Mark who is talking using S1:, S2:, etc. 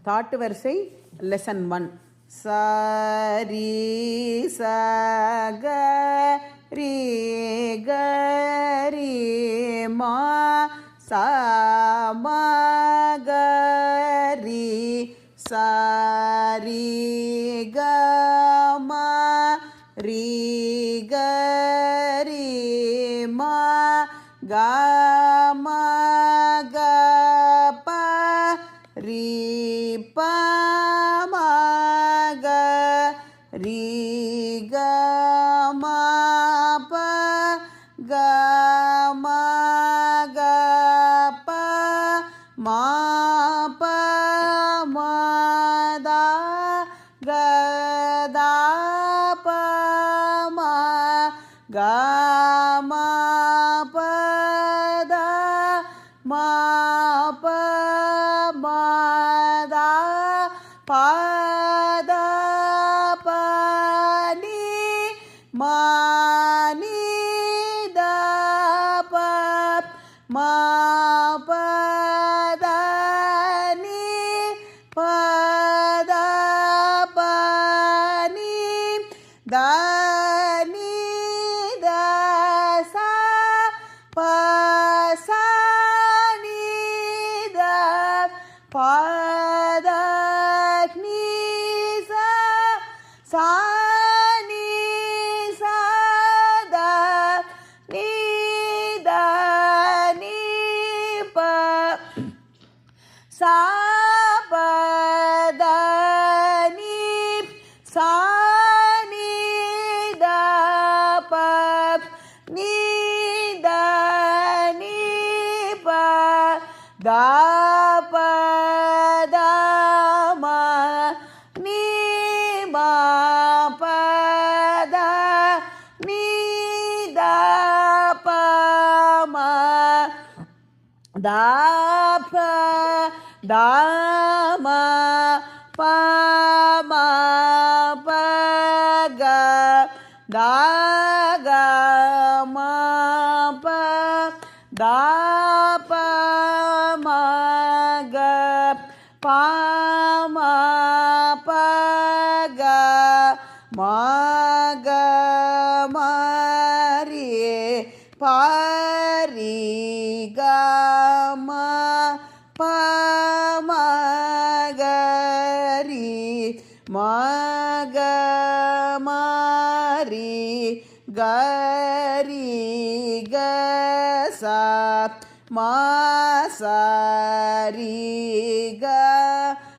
S1: பாட்டு வரிசை லெசன் 1. சரி சக ரீ கரி மா சமகரி சரி கமா ரீ கரி மா கமா கப ரீ பமக ரீ கமா ப கமா கப மா ப மதா கதா ப மா கமா பத மா ப மதா பத பனி மனி த ப மா பத நி பத பனி த நி த ச ப ச நி த பத நி ச சா நி ச த நி த நி ப சா பத நி சா நி த ப நி த நி ப த ப த ம நி மா ப த நி த ப ம த ப த ம ப ம ப க த க ம ப த ப ம க ப ம ப க ம க ம ரீ ப ரீ க ம ப ம க ரீ ம க ம ரீ க ரீ க ச ம ச ரீ க